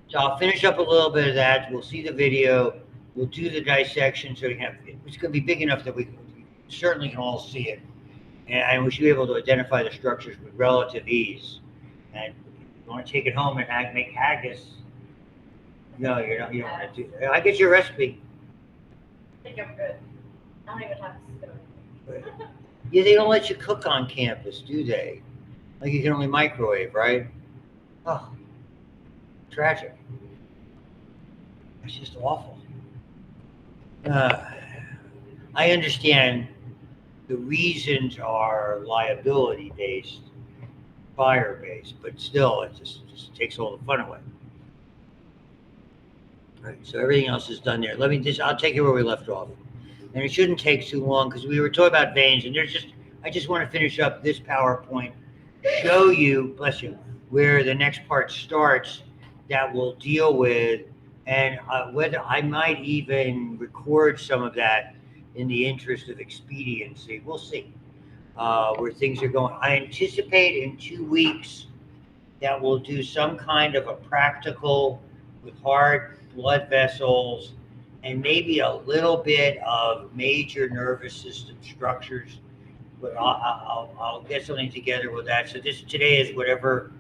So I'll finish up a little bit of that. We'll see the video. We'll do the dissection. So it's going to be big enough that we certainly can all see it. And we should be able to identify the structures with relative ease. And if you want to take it home and make haggis, no, you don't want to do that. I get your recipe. I think I'm good. I don't even have to spoon. Yeah, they don't let you cook on campus, do they? Like you can only microwave, right? Oh, tragic. It's just awful. I understand the reasons are liability based, fire based, but still, it just takes all the fun away. Right. So everything else is done there. I'll take it where we left off. And it shouldn't take too long because we were talking about veins, and I just want to finish up this PowerPoint, show you, bless you, where the next part starts that we'll deal with, and whether I might even record some of that in the interest of expediency. We'll see where things are going. I anticipate in 2 weeks that we'll do some kind of a practical with hard blood vessels and maybe a little bit of major nervous system structures. But I'll get something together with that. So today is whatever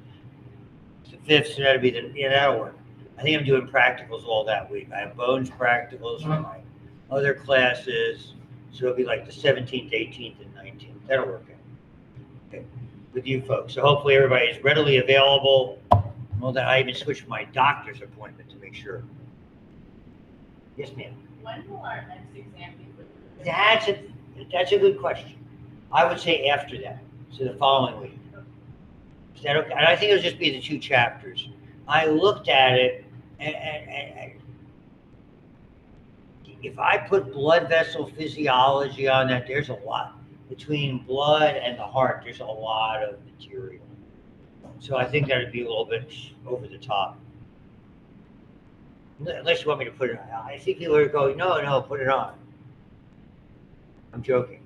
the 5th, so that'll be that'll work. I think I'm doing practicals all that week. I have bones practicals for my other classes, so it'll be like the 17th, 18th, and 19th. That'll work out. Okay. With you folks. So hopefully everybody is readily available. Well, that I even switched my doctor's appointment to make sure. Yes, ma'am. When will our next exam be? That's a good question. I would say after that, so the following week. Is that okay? And I think it'll just be the 2 chapters. I looked at it, and if I put blood vessel physiology on that, there's a lot. Between blood and the heart, there's a lot of material. So I think that would be a little bit over the top. Unless you want me to put it on. I think people are going, no, put it on. I'm joking.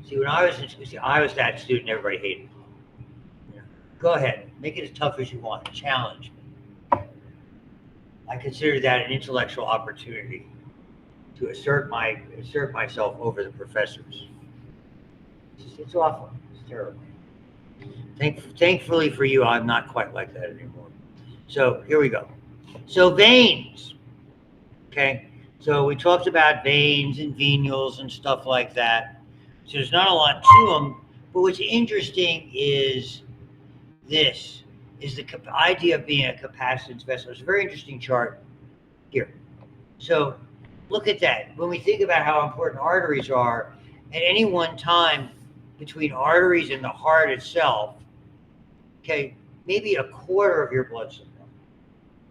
See, when I was that student, everybody hated me. Go ahead, make it as tough as you want. Challenge me. I consider that an intellectual opportunity to assert myself over the professors. It's awful. It's terrible. Thankfully for you, I'm not quite like that anymore. So here we go. So veins. Okay. So we talked about veins and venules and stuff like that. So there's not a lot to them. But what's interesting is this, is the idea of being a capacitance vessel. It's a very interesting chart here. So look at that. When we think about how important arteries are, at any one time between arteries and the heart itself, okay, maybe a quarter of your blood supply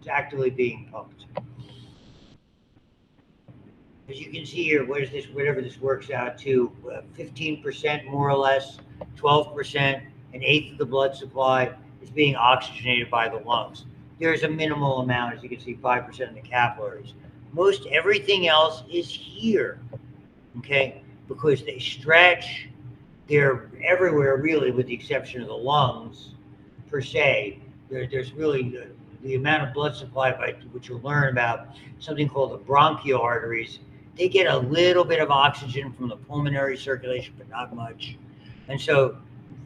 is actively being pumped. As you can see here, whatever this works out to, 15% more or less, 12%, an eighth of the blood supply is being oxygenated by the lungs. There's a minimal amount, as you can see, 5% in the capillaries. Most everything else is here, okay, because they stretch. They're everywhere, really, with the exception of the lungs, per se. There's really the amount of blood supply, which you'll learn about, something called the bronchial arteries. They get a little bit of oxygen from the pulmonary circulation, but not much. And so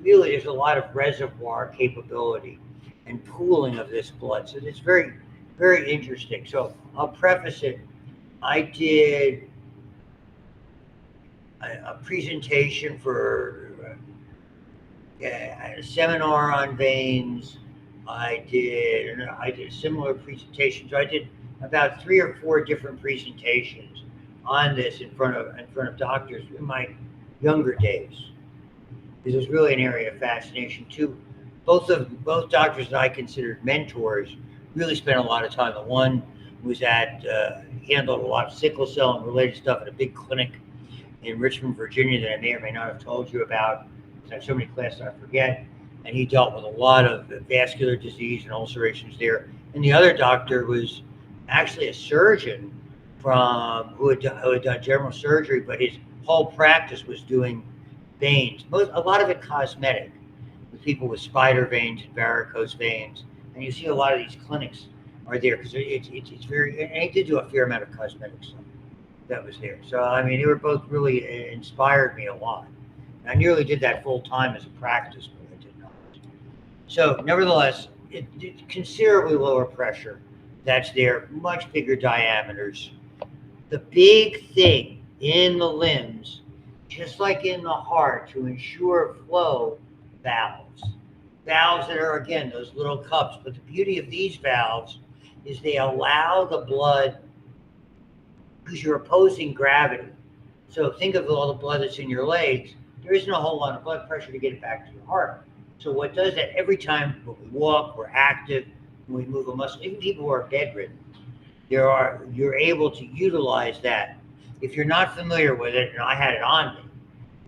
really there's a lot of reservoir capability and pooling of this blood. So it's very, very interesting. So I'll preface it. I did a presentation for a seminar on veins. I did a similar presentation. So I did about 3 or 4 different presentations on this in front of doctors in my younger days. This was really an area of fascination too. Both doctors that I considered mentors really spent a lot of time. The one was handled a lot of sickle cell and related stuff at a big clinic in Richmond, Virginia, that I may or may not have told you about. I have so many classes I forget. And he dealt with a lot of vascular disease and ulcerations there. And the other doctor was actually a surgeon who had done general surgery, but his whole practice was doing veins. A lot of it cosmetic, with people with spider veins and varicose veins, and you see a lot of these clinics are there because it's very. And they did do a fair amount of cosmetic stuff that was there. So I mean, they were both really inspired me a lot. And I nearly did that full time as a practice, but I did not. So nevertheless, it's considerably lower pressure. That's there, much bigger diameters. The big thing in the limbs, just like in the heart, to ensure flow, valves. Valves that are, again, those little cups. But the beauty of these valves is they allow the blood, because you're opposing gravity. So think of all the blood that's in your legs. There isn't a whole lot of blood pressure to get it back to your heart. So what does that? Every time when we walk, we're active, when we move a muscle, even people who are bedridden, you're able to utilize that. If you're not familiar with it, and I had it on me,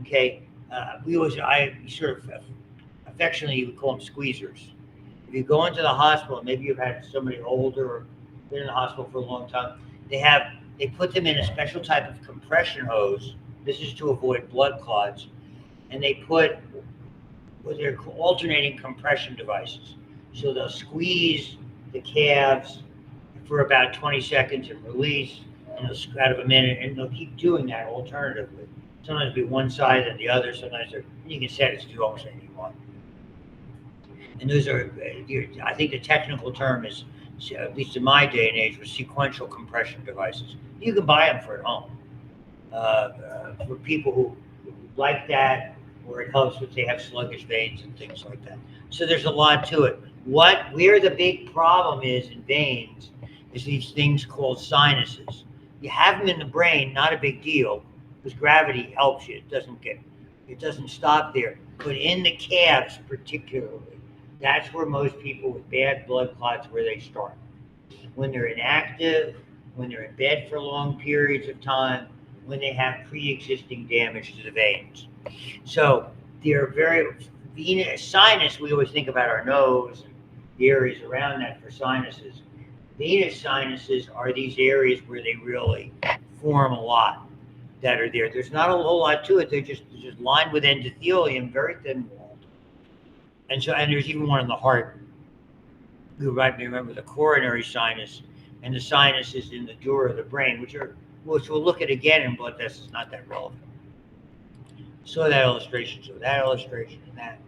okay, I sort of affectionately would call them squeezers. If you go into the hospital, maybe you've had somebody older or been in the hospital for a long time, they put them in a special type of compression hose. This is to avoid blood clots, and they put what they're alternating compression devices. So they'll squeeze the calves for about 20 seconds and release, and they'll out of a minute, and they'll keep doing that alternatively. Sometimes it'll be one side and the other. Sometimes you can set it to do almost anything you want. And those are, I think the technical term is, at least in my day and age, was sequential compression devices. You can buy them for at home for people who like that, or it helps if they have sluggish veins and things like that. So there's a lot to it. Where the big problem is in veins is these things called sinuses. You have them in the brain, not a big deal, because gravity helps you. It doesn't stop there. But in the calves particularly, that's where most people with bad blood clots, where they start. When they're inactive, when they're in bed for long periods of time, when they have pre-existing damage to the veins. So they're very venous sinus. We always think about our nose and the areas around that for sinuses. Venous sinuses are these areas where they really form a lot that are there. There's not a whole lot to it. They're just lined with endothelium, very thin walled. And there's even one in the heart. You might remember the coronary sinus and the sinuses in the dura of the brain, which we'll look at again in blood tests. Is not that relevant. So that illustration, and that.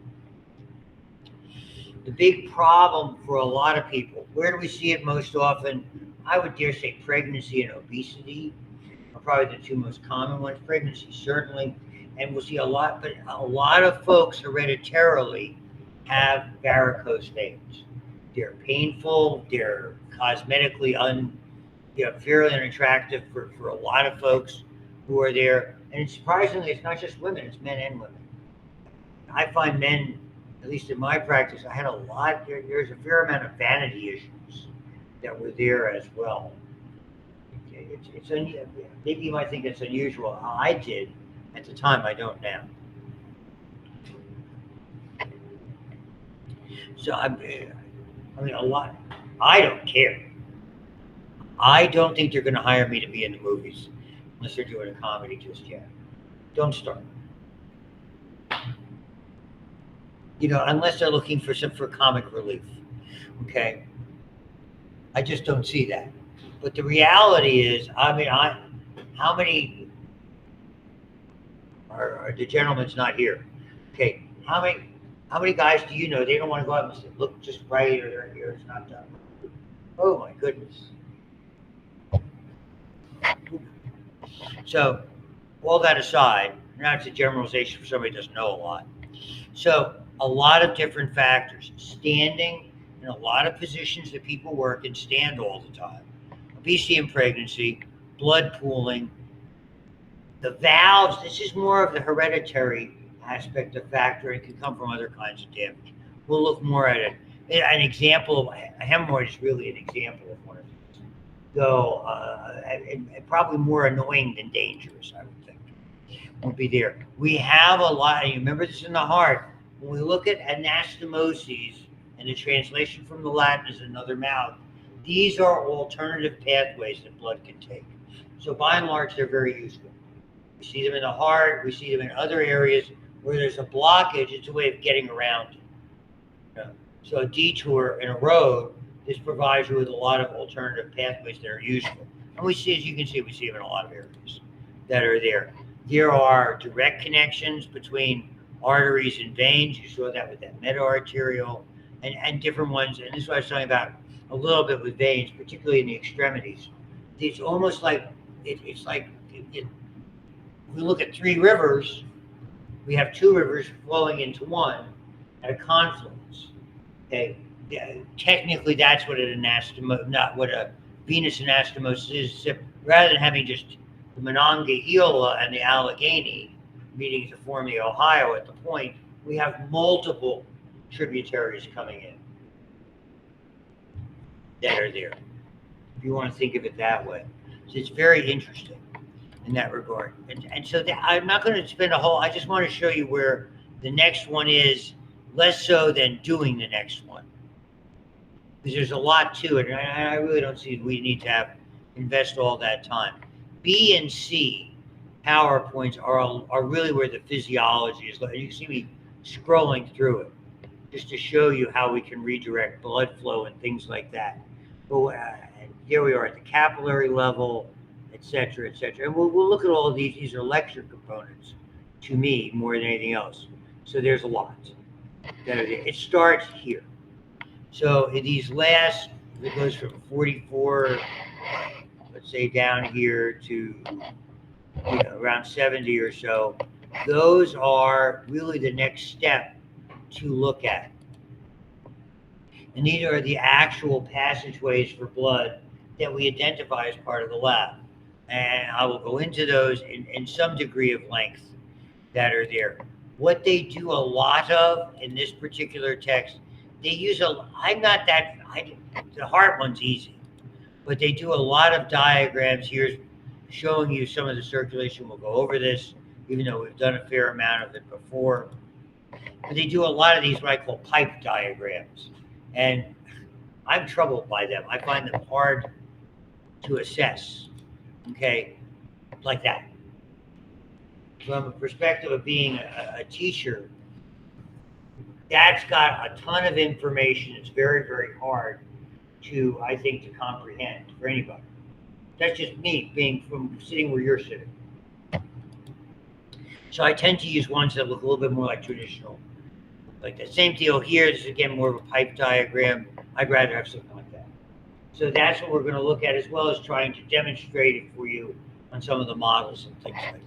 The big problem for a lot of people, where do we see it most often? I would dare say pregnancy and obesity are probably the two most common ones. Pregnancy, certainly, and we'll see a lot, but a lot of folks hereditarily have varicose veins. They're painful, they're cosmetically fairly unattractive for a lot of folks who are there. And surprisingly, it's not just women, it's men and women. I find men, at least in my practice, I had a lot, there's a fair amount of vanity issues that were there as well. Maybe you might think it's unusual. I did at the time, I don't now. So I mean, a lot. I don't care. I don't think they're going to hire me to be in the movies unless they're doing a comedy just yet. Don't start. Unless they're looking for comic relief. Okay. I just don't see that. But the reality is, how many are the gentleman's not here? Okay. How many guys do you know? They don't want to go out and say, look just right, or their hair is not done. Oh my goodness. So, all that aside, now it's a generalization for somebody who doesn't know a lot. So, a lot of different factors. Standing in a lot of positions that people work and stand all the time. Obesity and pregnancy, blood pooling. The valves, this is more of the hereditary aspect of factor and can come from other kinds of damage. We'll look more at it. An example of a hemorrhoid is really an example of one of these. Though, and probably more annoying than dangerous, I would think. Won't be there. We have a lot, and you remember this in the heart. When we look at anastomoses, and the translation from the Latin is another mouth, these are alternative pathways that blood can take. So by and large, they're very useful. We see them in the heart, we see them in other areas where there's a blockage. It's a way of getting around it. So a detour in a road, this provides you with a lot of alternative pathways that are useful. And we see, as you can see, we see them in a lot of areas that are there. There are direct connections between arteries and veins. You saw that with that meta-arterial and different ones. And this is what I was talking about a little bit with veins, particularly in the extremities. It's almost like, it's like, we look at three rivers, we have two rivers flowing into one at a confluence. Okay, yeah, technically that's what an anastomosis, not what a venous anastomosis is. Except rather than having just the Monongahela and the Allegheny meeting to form the Ohio at the point, we have multiple tributaries coming in that are there. If you want to think of it that way, so it's very interesting in that regard. And so I'm not going to spend a whole. I just want to show you where the next one is, less so than doing the next one, because there's a lot to it, and I really don't see we need to invest all that time. B and C PowerPoints are really where the physiology is. You can see me scrolling through it just to show you how we can redirect blood flow and things like that. But here we are at the capillary level, et cetera, et cetera. And we'll look at all of these. These are lecture components to me more than anything else. So there's a lot that are there. It starts here. So in these last, it goes from 44, let's say down here to around 70 or so. Those are really the next step to look at. And these are the actual passageways for blood that we identify as part of the lab. And I will go into those in some degree of length that are there. What they do a lot of in this particular text, they use the heart one's easy, but they do a lot of diagrams here showing you some of the circulation. We'll go over this, even though we've done a fair amount of it before. But they do a lot of these, what I call pipe diagrams. And I'm troubled by them. I find them hard to assess, okay, like that. From a perspective of being a teacher, that's got a ton of information. It's very, very hard to, I think, to comprehend for anybody. That's just me being from sitting where you're sitting. So I tend to use ones that look a little bit more like traditional. Like the same deal here. This is again more of a pipe diagram. I'd rather have something like that. So that's what we're going to look at, as well as trying to demonstrate it for you on some of the models and things like that.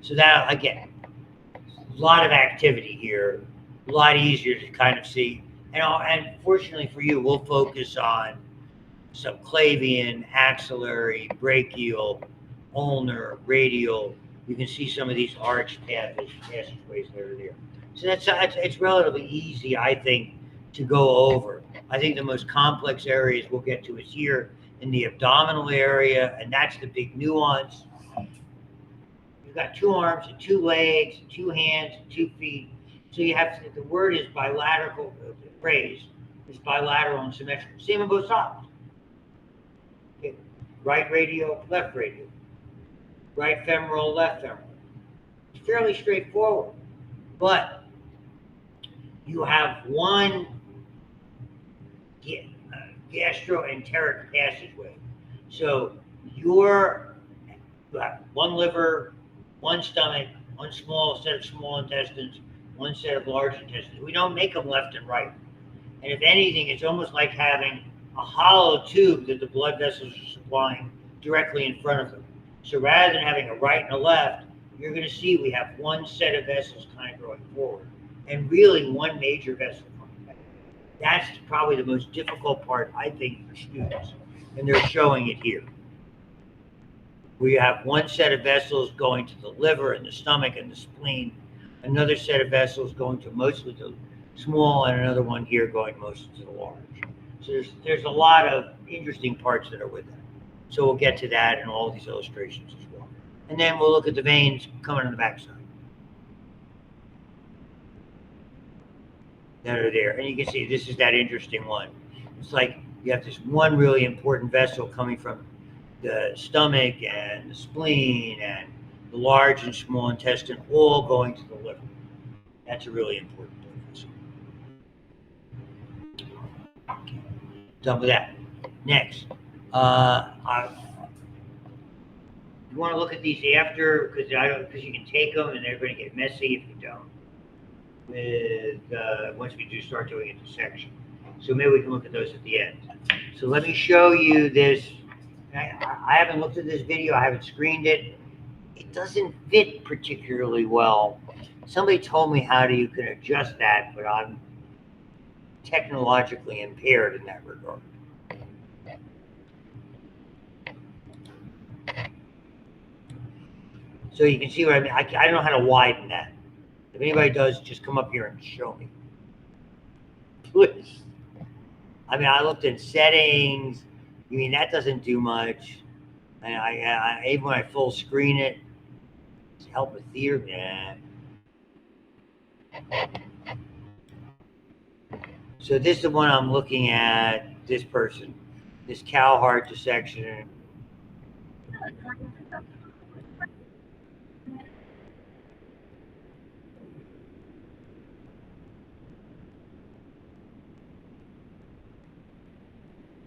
So that, again, a lot of activity here, a lot easier to kind of see. And fortunately for you, we'll focus on subclavian, axillary, brachial, ulnar, radial. You can see some of these arch passageways that are there. So it's relatively easy, I think, to go over. I think the most complex areas we'll get to is here in the abdominal area, and that's the big nuance. You've got two arms and two legs, two hands, and 2 feet. So you have to, the word is bilateral, the phrase is bilateral and symmetrical. Same on both sides. Okay. Right radial, left radial. Right femoral, left femoral. It's fairly straightforward. But you have one gastroenteric passageway. So you have one liver, one stomach, one small set of small intestines, one set of large intestines. We don't make them left and right. And if anything, it's almost like having a hollow tube that the blood vessels are supplying directly in front of them. So rather than having a right and a left, you're going to see we have one set of vessels kind of going forward, and really one major vessel coming back. That's probably the most difficult part, I think, for students, and they're showing it here. We have one set of vessels going to the liver and the stomach and the spleen, another set of vessels going to mostly the small, and another one here going mostly to the large. So there's a lot of interesting parts that are with that. So we'll get to that in all these illustrations as well. And then we'll look at the veins coming on the backside that are there. And you can see this is that interesting one. It's like you have this one really important vessel coming from the stomach and the spleen and the large and small intestine all going to the liver. That's a really important vessel. Done with that. Next, you want to look at these after because you can take them and they're going to get messy if you don't. With once we do start doing a dissection, so maybe we can look at those at the end. So let me show you this. I haven't looked at this video. I haven't screened it. It doesn't fit particularly well. Somebody told me how you can adjust that, but I'm technologically impaired in that regard. So you can see what I mean. I don't know how to widen that. If anybody does, just come up here and show me. Please. I mean, I looked in settings. I mean, that doesn't do much. And even when I full screen it, help with theater. Nah. So this is the one I'm looking at. This person, this cow heart dissection.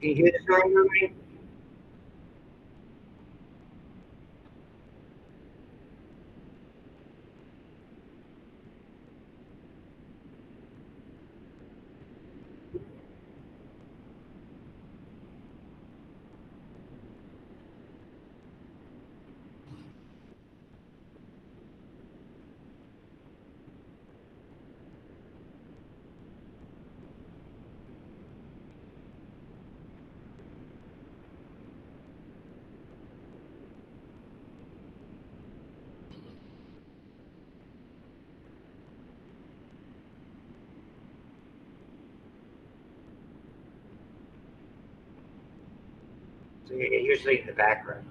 Can you hear the story moving? So you're usually in the background.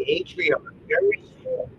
The atria are very small.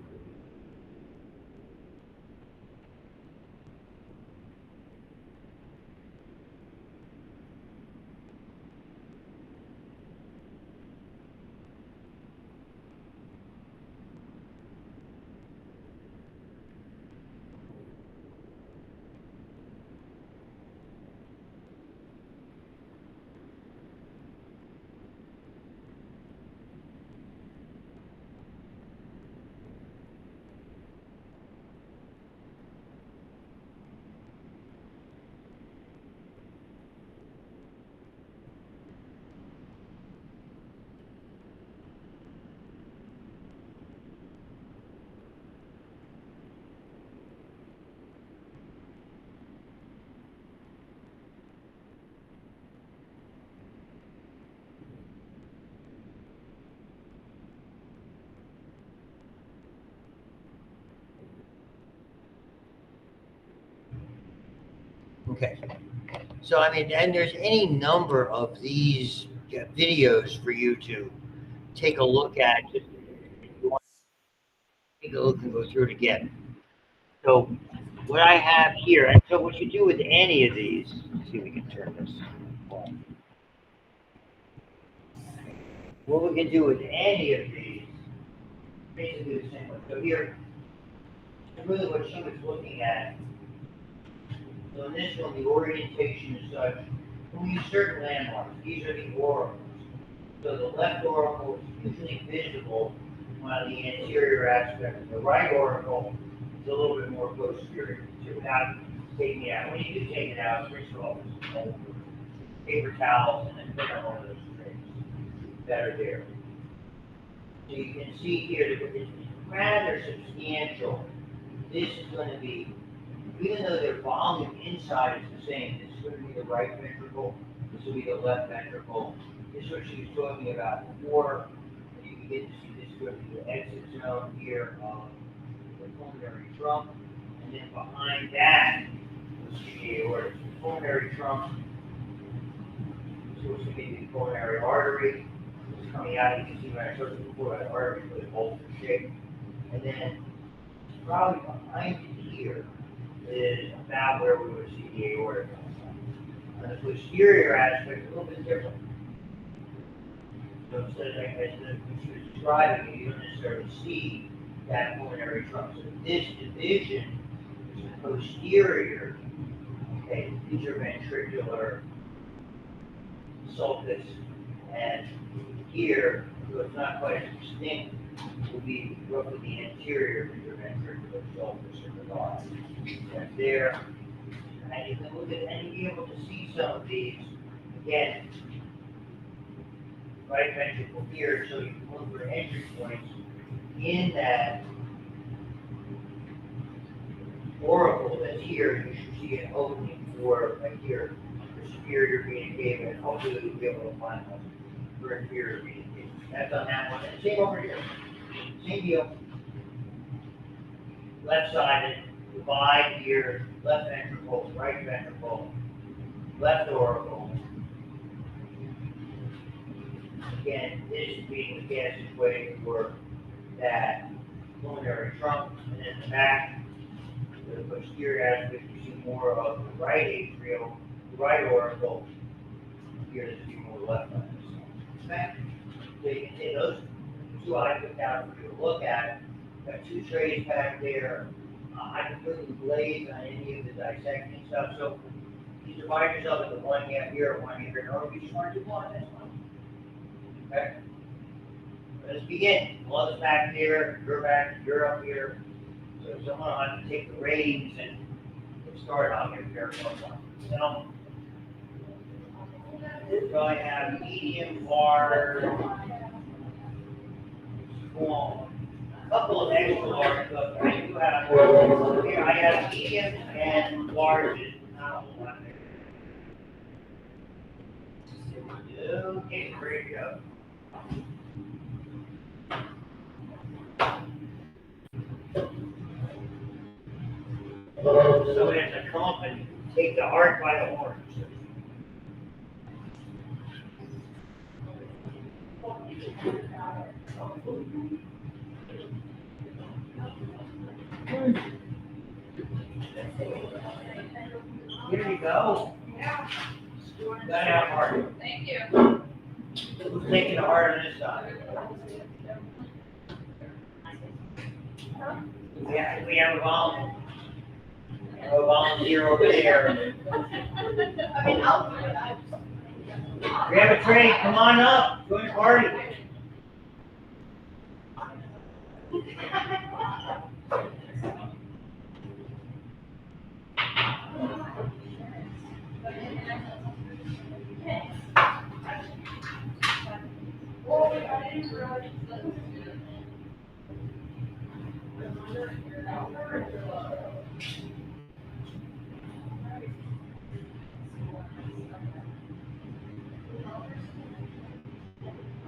Okay. So, I mean, and there's any number of these videos for you to take a look at. Just if you want to take a look and go through it again. So, what I have here, and so what you do with any of these, let's see if we can turn this on. What we can do with any of these, basically the same way. So here, really what she was looking at. So in this one, the orientation is such, we use certain landmarks. These are the oracles. So the left oracle is usually visible on the anterior aspect. The right oracle is a little bit more posterior. So without taking it out, when you do take it out, first of all, just paper towels and then put on one of those trays that are there. So you can see here that it's rather substantial. This is going to be, even though their volume inside is the same, this is going to be the right ventricle, this will be the left ventricle. This is what she was talking about before. You can get to see this is going to be the exit zone here of the pulmonary trunk. And then behind that, you'll see the aorta. The pulmonary trunk, this is going to be the pulmonary artery. It's coming out, you can see when I showed you before, that artery was bowl shape. And then probably behind it here is about where we would see the aorta. And the posterior aspect is a little bit different. So instead of like as she was describing, you don't necessarily see that pulmonary trunk. So this division is the posterior, okay, interventricular sulcus, and here, so it's not quite as distinct, will be roughly the anterior interventricular sulcus of the body. That's there. And you can look at and you'll be able to see some of these again. Right ventricle here, so you can look for entry points in that auricle that's here. You should see an opening for right here, for superior vena cava, and hopefully you'll be able to find one for inferior vena cava. That's on that one. And same over here. Same deal. Left-sided, divide here, left ventricle, right ventricle, left auricle. Again, this being the passageway for that pulmonary trunk, and then the back, the posterior aspect, you see more of the right atrial, the right auricle. Here, there's more left on this side. So you can see those two I put down for you to look at. Got two trays back there. I can put the blades on any of the dissecting stuff. So you divide yourself into one half here, one half here. Or if you just want to do one, that's fine. Okay. Let's begin. One's back there, you're up here. So if someone will have to take the reins and get started, I'll get there for one. So I have medium, large, small. A couple of extra large, but I do have here. I have medium and large. Okay, there you go. So as a company, take the heart by the horns. Here you go. Got out hard. Thank you. Who's taking the hard on this side? We have a volunteer over there. I mean, I'll do it. We have a train. Come on up. Join the party.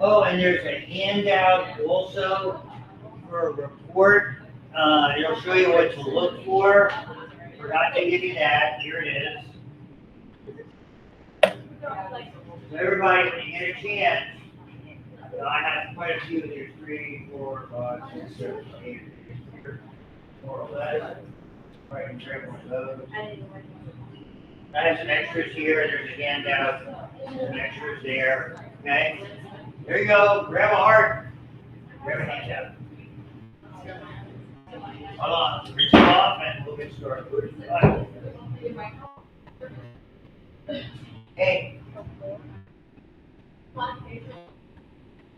Oh, and there's a handout also for a report. It'll show you what to look for. Forgot to give you that. Here it is. So everybody, when you get a chance, I have quite a few. There's 3, 4, 5, 6, 7, 8, more or less. Right, and grab one of those. I have some extras here. There's a handout. Some extras there. Okay. There you go. Grab a heart. Grab a handout. Hold on. Reach it off and we'll get started. Right. Hey.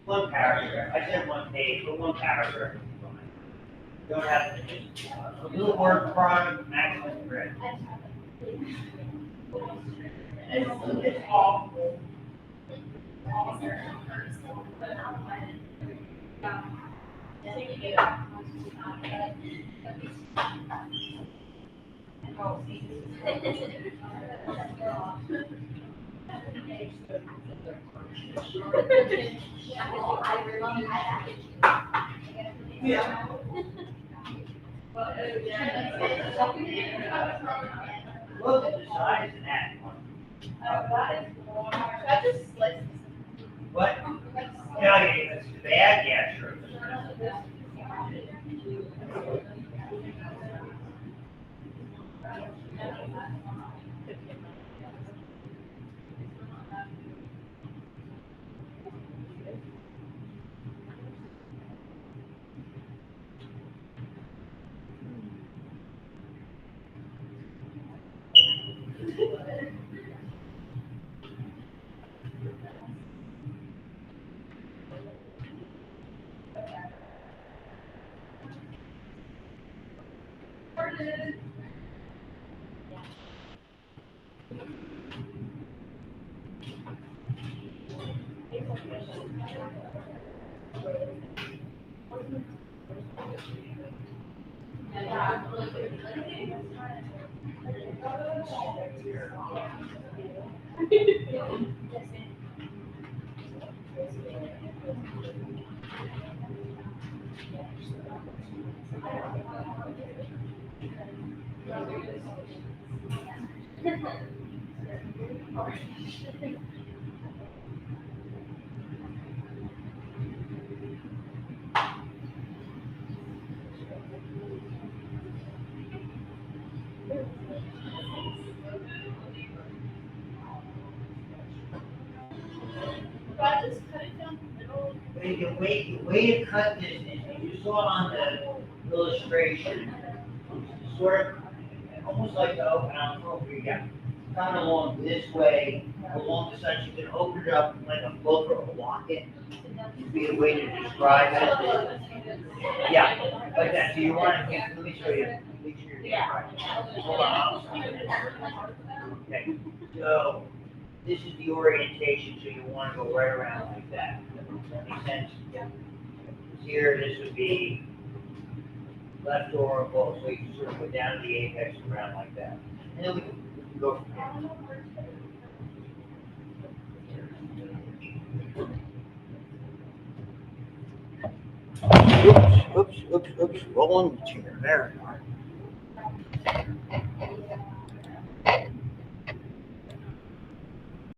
One paragraph. I said one page, but one paragraph. Don't have a little word product, maximum grid. It's awful. Yeah. Look at the size of that one. That just slips. What? Yeah, it's bad, yeah, sure. The way to cut this is, you saw on the illustration, sort of, almost like the open envelope, where you got kind of along this way, along the side, you can open it up like a book or lock it, would be a way to describe it. Yeah, like that, so you want to, let me show you, make sure you're right. Hold on, I'll speak it. Okay, so, this is the orientation, so you want to go right around like that. Does that make sense? Here, this would be left orbital, so you can sort of go down to the apex and around like that. And then we can go from there. Oops, rolling the chair, there we are.